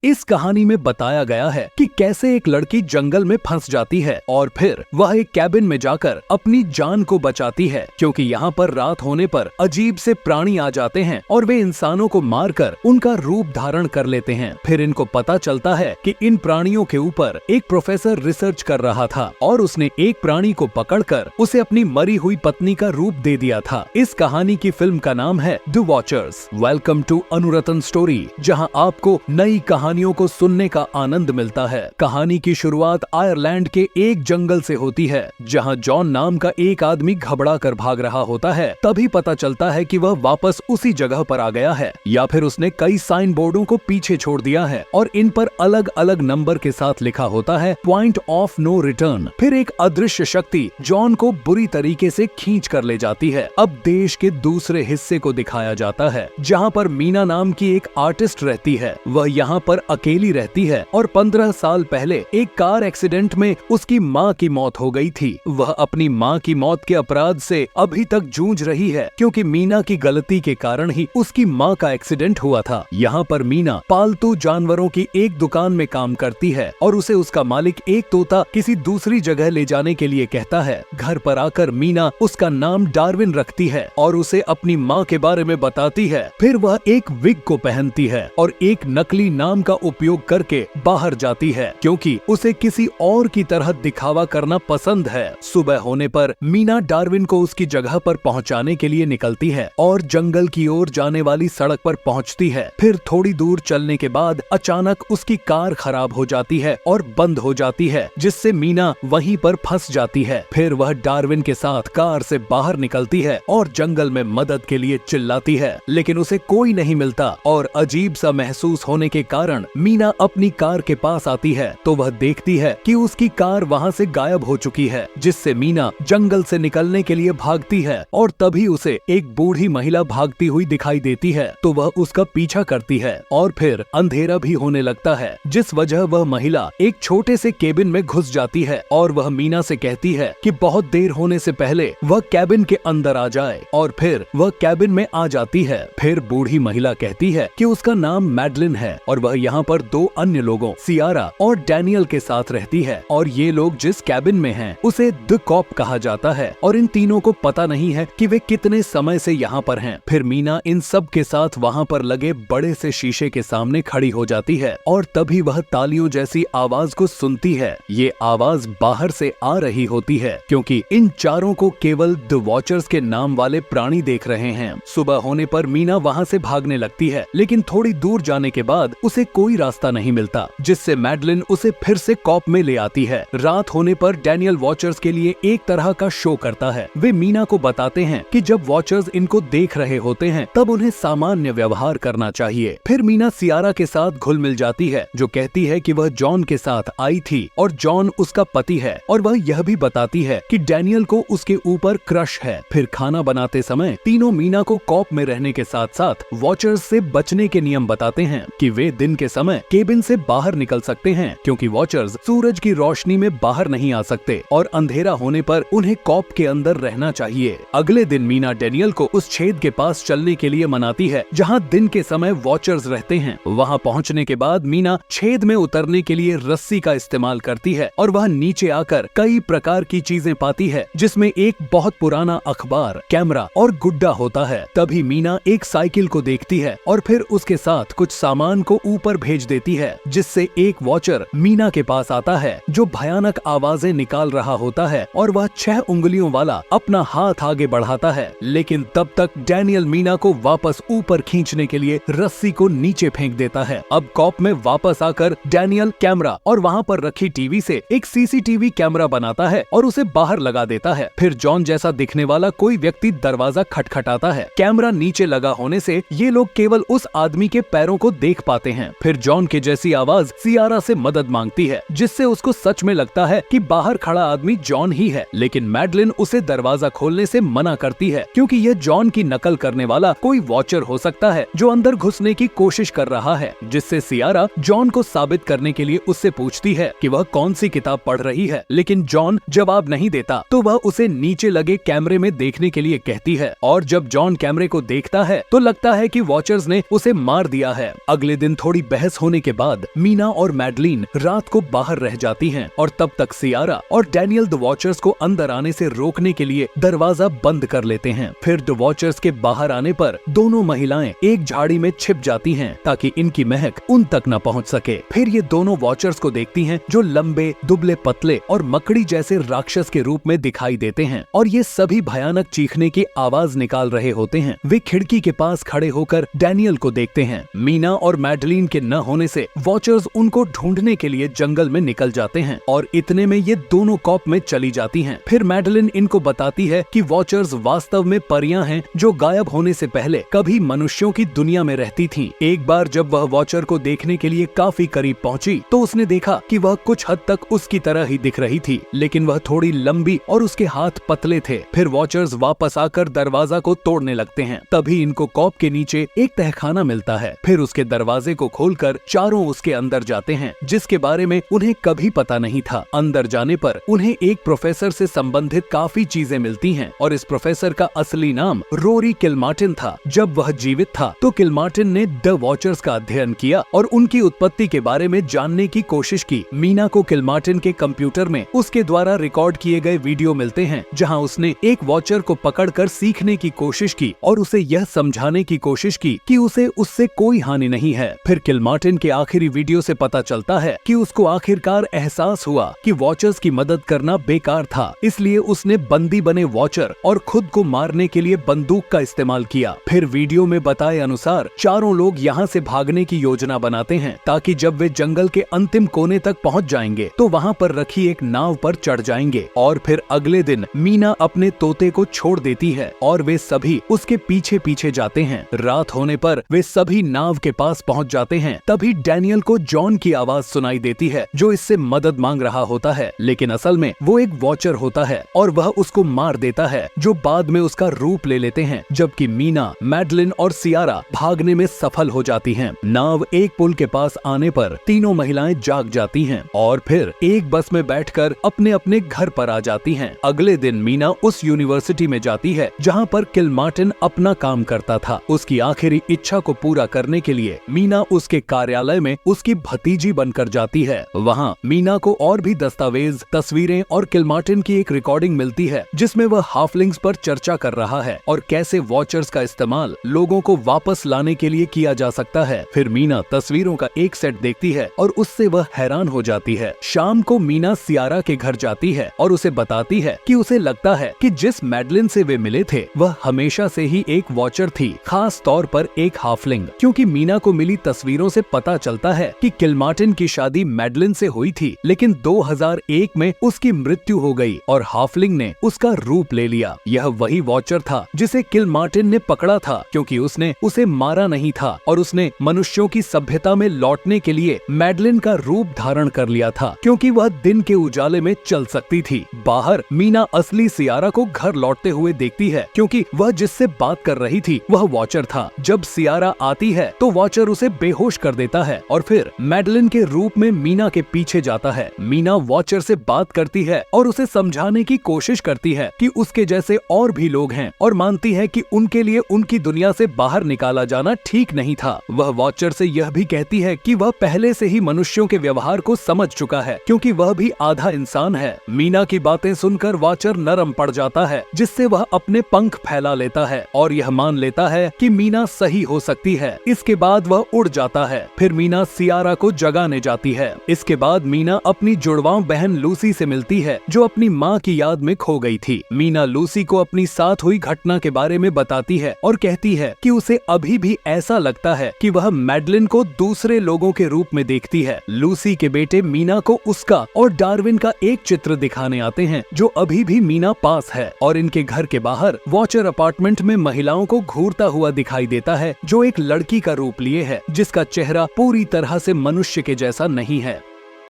इस कहानी में बताया गया है कि कैसे एक लड़की जंगल में फंस जाती है और फिर वह एक कैबिन में जाकर अपनी जान को बचाती है, क्योंकि यहाँ पर रात होने पर अजीब से प्राणी आ जाते हैं और वे इंसानों को मारकर उनका रूप धारण कर लेते हैं। फिर इनको पता चलता है कि इन प्राणियों के ऊपर एक प्रोफेसर रिसर्च कर रहा था और उसने एक प्राणी को पकड़कर उसे अपनी मरी हुई पत्नी का रूप दे दिया था। इस कहानी की फिल्म का नाम है the Watchers. Welcome to Anuratan story, जहाँ आपको नई कहानियों को सुनने का आनंद मिलता है। कहानी की शुरुआत आयरलैंड के एक जंगल से होती है, जहां जॉन नाम का एक आदमी घबरा कर भाग रहा होता है। तभी पता चलता है कि वह वापस उसी जगह पर आ गया है, या फिर उसने कई साइन बोर्डों को पीछे छोड़ दिया है और इन पर अलग अलग नंबर के साथ लिखा होता है पॉइंट ऑफ नो रिटर्न। फिर एक अदृश्य शक्ति जॉन को बुरी तरीके से खींच कर ले जाती है। अब देश के दूसरे हिस्से को दिखाया जाता है, जहाँ पर मीना नाम की एक आर्टिस्ट रहती है। वह यहाँ पर अकेली रहती है और 15 साल पहले एक कार एक्सीडेंट में उसकी माँ की मौत हो गई थी। वह अपनी माँ की मौत के अपराध से अभी तक जूझ रही है, क्योंकि मीना की गलती के कारण ही उसकी माँ का एक्सीडेंट हुआ था। यहाँ पर मीना पालतू जानवरों की एक दुकान में काम करती है और उसे उसका मालिक एक तोता किसी दूसरी जगह ले जाने के लिए कहता है। घर पर आकर मीना उसका नाम डार्विन रखती है और उसे अपनी माँ के बारे में बताती है। फिर वह एक विग को पहनती है और एक नकली नाम का उपयोग करके बाहर जाती है, क्योंकि उसे किसी और की तरह दिखावा करना पसंद है। सुबह होने पर मीना डार्विन को उसकी जगह पर पहुंचाने के लिए निकलती है और जंगल की ओर जाने वाली सड़क पर पहुंचती है। फिर थोड़ी दूर चलने के बाद अचानक उसकी कार खराब हो जाती है और बंद हो जाती है, जिससे मीना वहीं पर फंस जाती है। फिर वह डार्विन के साथ कार से बाहर निकलती है और जंगल में मदद के लिए चिल्लाती है, लेकिन उसे कोई नहीं मिलता और अजीब सा महसूस होने के कारण मीना अपनी कार के पास आती है तो वह देखती है कि उसकी कार वहां से गायब हो चुकी है, जिससे मीना जंगल से निकलने के लिए भागती है और तभी उसे एक बूढ़ी महिला भागती हुई दिखाई देती है, तो वह उसका पीछा करती है और फिर अंधेरा भी होने लगता है, जिस वजह वह महिला एक छोटे से केबिन में घुस जाती है और वह मीना से कहती है कि बहुत देर होने से पहले वह केबिन के अंदर आ जाए, और फिर वह केबिन में आ जाती है। फिर बूढ़ी महिला कहती है कि उसका नाम मैडलिन है और वह यहाँ पर दो अन्य लोगों सियारा और डैनियल के साथ रहती है, और ये लोग जिस कैबिन में हैं उसे द कॉप कहा जाता है और इन तीनों को पता नहीं है कि वे कितने समय से यहाँ पर हैं। फिर मीना इन सब के साथ वहाँ पर लगे बड़े से शीशे के सामने खड़ी हो जाती है और तभी वह तालियों जैसी आवाज को सुनती है। ये आवाज बाहर से आ रही होती है, क्योंकि इन चारों को केवल द वॉचर्स के नाम वाले प्राणी देख रहे हैं। सुबह होने पर मीना वहाँ से भागने लगती है, लेकिन थोड़ी दूर जाने के बाद उसे कोई रास्ता नहीं मिलता, जिससे मैडलिन उसे फिर से कॉप में ले आती है। रात होने पर डैनियल वॉचर्स के लिए एक तरह का शो करता है। वे मीना को बताते हैं कि जब वॉचर्स इनको देख रहे होते हैं तब उन्हें सामान्य व्यवहार करना चाहिए। फिर मीना सियारा के साथ घुल मिल जाती है, जो कहती है कि वह जॉन के साथ आई थी और जॉन उसका पति है, और वह यह भी बताती है कि डैनियल को उसके ऊपर क्रश है। फिर खाना बनाते समय तीनों मीना को कॉप में रहने के साथ साथ वॉचर्स से बचने के नियम बताते हैं कि वे दिन के समय केबिन से बाहर निकल सकते हैं, क्योंकि वॉचर्स सूरज की रोशनी में बाहर नहीं आ सकते और अंधेरा होने पर उन्हें कॉप के अंदर रहना चाहिए। अगले दिन मीना डैनियल को उस छेद के पास चलने के लिए मनाती है जहां दिन के समय वॉचर्स रहते हैं। वहां पहुंचने के बाद मीना छेद में उतरने के लिए रस्सी का इस्तेमाल करती है और वह नीचे आकर कई प्रकार की चीजें पाती है, जिसमें एक बहुत पुराना अखबार, कैमरा और गुड्डा होता है। तभी मीना एक साइकिल को देखती है और फिर उसके साथ कुछ सामान को ऊपर भेज देती है, जिससे एक वॉचर मीना के पास आता है जो भयानक आवाजें निकाल रहा होता है और वह 6 उंगलियों वाला अपना हाथ आगे बढ़ाता है, लेकिन तब तक डैनियल मीना को वापस ऊपर खींचने के लिए रस्सी को नीचे फेंक देता है। अब कॉप में वापस आकर डैनियल कैमरा और वहाँ पर रखी टीवी से एक सीसीटीवी कैमरा बनाता है और उसे बाहर लगा देता है। फिर जॉन जैसा दिखने वाला कोई व्यक्ति दरवाजा खटखटाता है। कैमरा नीचे लगा होने से ये लोग केवल उस आदमी के पैरों को देख पाते हैं। फिर जॉन के जैसी आवाज सियारा से मदद मांगती है, जिससे उसको सच में लगता है कि बाहर खड़ा आदमी जॉन ही है, लेकिन मैडलिन उसे दरवाजा खोलने से मना करती है, क्योंकि यह जॉन की नकल करने वाला कोई वॉचर हो सकता है जो अंदर घुसने की कोशिश कर रहा है। जिससे सियारा जॉन को साबित करने के लिए उससे पूछती है कि वह कौन सी किताब पढ़ रही है, लेकिन जॉन जवाब नहीं देता तो वह उसे नीचे लगे कैमरे में देखने के लिए कहती है, और जब जॉन कैमरे को देखता है तो लगता है कि वॉचर्स ने उसे मार दिया है। अगले दिन थोड़ी बहस होने के बाद मीना और मैडलिन रात को बाहर रह जाती हैं और तब तक सियारा और डैनियल द वॉचर्स को अंदर आने से रोकने के लिए दरवाजा बंद कर लेते हैं। फिर द वॉचर्स के बाहर आने पर दोनों महिलाएं एक झाड़ी में छिप जाती हैं ताकि इनकी महक उन तक न पहुंच सके। फिर ये दोनों वॉचर्स को देखती हैं जो लंबे, दुबले पतले और मकड़ी जैसे राक्षस के रूप में दिखाई देते हैं और ये सभी भयानक चीखने की आवाज निकाल रहे होते हैं। वे खिड़की के पास खड़े होकर डैनियल को देखते हैं। मीना और मैडलिन के न होने से वॉचर्स उनको ढूंढने के लिए जंगल में निकल जाते हैं और इतने में ये दोनों कॉप में चली जाती हैं। फिर मैडलिन इनको बताती है कि वॉचर्स वास्तव में परियां हैं जो गायब होने से पहले कभी मनुष्यों की दुनिया में रहती थीं। एक बार जब वह वॉचर को देखने के लिए काफी करीब पहुंची तो उसने देखा कि वह कुछ हद तक उसकी तरह ही दिख रही थी, लेकिन वह थोड़ी लंबी और उसके हाथ पतले थे। फिर वॉचर्स वापस आकर दरवाजा को तोड़ने लगते हैं। तभी इनको कॉप के नीचे एक तहखाना मिलता है। फिर उसके दरवाजे को खोलकर चारों उसके अंदर जाते हैं, जिसके बारे में उन्हें कभी पता नहीं था। अंदर जाने पर उन्हें एक प्रोफेसर से संबंधित काफी चीजें मिलती हैं और इस प्रोफेसर का असली नाम रोरी किलमार्टिन था। जब वह जीवित था तो किलमार्टिन ने द वॉचर्स का अध्ययन किया और उनकी उत्पत्ति के बारे में जानने की कोशिश की। मीना को किलमार्टिन के कंप्यूटर में उसके द्वारा रिकॉर्ड किए गए वीडियो मिलते हैं जहां उसने एक वॉचर को पकड़कर सीखने की कोशिश की और उसे यह समझाने की कोशिश की कि उसे उससे कोई हानि नहीं है। फिर किलमार्टिन के आखिरी वीडियो से पता चलता है कि उसको आखिरकार एहसास हुआ कि वॉचर्स की मदद करना बेकार था, इसलिए उसने बंदी बने वॉचर और खुद को मारने के लिए बंदूक का इस्तेमाल किया। फिर वीडियो में बताए अनुसार चारों लोग यहाँ से भागने की योजना बनाते हैं ताकि जब वे जंगल के अंतिम कोने तक पहुँच जाएंगे तो वहाँ पर रखी एक नाव पर चढ़ जाएंगे। और फिर अगले दिन मीना अपने तोते को छोड़ देती है और वे सभी उसके पीछे पीछे जाते हैं। रात होने पर वे सभी नाव के पास पहुँच जाते हैं। तभी डैनियल को जॉन की आवाज सुनाई देती है जो इससे मदद मांग रहा होता है, लेकिन असल में वो एक वॉचर होता है और वह उसको मार देता है, जो बाद में उसका रूप ले लेते हैं। जबकि मीना, मैडलिन और सियारा भागने में सफल हो जाती हैं। नाव एक पुल के पास आने पर तीनों महिलाएं जाग जाती हैं और फिर एक बस में बैठकर अपने अपने घर पर आ जाती हैं। अगले दिन मीना उस यूनिवर्सिटी में जाती है जहाँ पर किलमार्टिन अपना काम करता था। उसकी आखिरी इच्छा को पूरा करने के लिए मीना उसके कार्यालय में उसकी भतीजी बनकर जाती है। वहाँ मीना को और भी दस्तावेज, तस्वीरें और किलमार्टिन की एक रिकॉर्डिंग मिलती है जिसमें वह हाफलिंग्स पर चर्चा कर रहा है और कैसे वॉचर्स का इस्तेमाल लोगों को वापस लाने के लिए किया जा सकता है। फिर मीना तस्वीरों का एक सेट देखती है और उससे वह हैरान हो जाती है। शाम को मीना सियारा के घर जाती है और उसे बताती है कि उसे लगता है कि जिस मैडलिन से वे मिले थे वह हमेशा से ही एक वॉचर थी, खास तौर पर एक हाफलिंग, क्योंकि मीना को मिली तस्वीरों से पता चलता है कि किलमार्टिन की शादी मैडलिन से हुई थी, लेकिन 2001 में उसकी मृत्यु हो गई और हाफलिंग ने उसका रूप ले लिया। यह वही वॉचर था जिसे किलमार्टिन ने पकड़ा था, क्योंकि उसने उसे मारा नहीं था और उसने मनुष्यों की सभ्यता में लौटने के लिए मैडलिन का रूप धारण कर लिया था, क्योंकि वह दिन के उजाले में चल सकती थी। बाहर मीना असली सियारा को घर लौटते हुए देखती है, क्योंकि वह जिससे बात कर रही थी वह वॉचर था। जब सियारा आती है तो वॉचर उसे बेहोश कर देता है और फिर मैडलिन के रूप में मीना के पीछे जाता है। मीना वॉचर से बात करती है और उसे समझाने की कोशिश करती है कि उसके जैसे और भी लोग हैं और मानती है कि उनके लिए उनकी दुनिया से बाहर निकाला जाना ठीक नहीं था। वह वॉचर से यह भी कहती है कि वह पहले से ही मनुष्यों के व्यवहार को समझ चुका है, क्योंकि वह भी आधा इंसान है। मीना की बातें सुनकर वॉचर नरम पड़ जाता है, जिससे वह अपने पंख फैला लेता है और यह मान लेता है कि मीना सही हो सकती है। इसके बाद वह उड़ जाता है। फिर मीना सियारा को जगाने जाती है। इसके बाद मीना अपनी जुड़वां बहन लूसी से मिलती है जो अपनी माँ की याद में खो गई थी। मीना लूसी को अपनी साथ हुई घटना के बारे में बताती है और कहती है कि उसे अभी भी ऐसा लगता है कि वह मैडलिन को दूसरे लोगों के रूप में देखती है। लूसी के बेटे मीना को उसका और डार्विन का एक चित्र दिखाने आते हैं जो अभी भी मीना पास है और इनके घर के बाहर वॉचर अपार्टमेंट में महिलाओं को घूरता हुआ दिखाई देता है जो एक लड़की का रूप लिए है, जिसका चेहरा पूरी तरह से मनुष्य के जैसा नहीं है।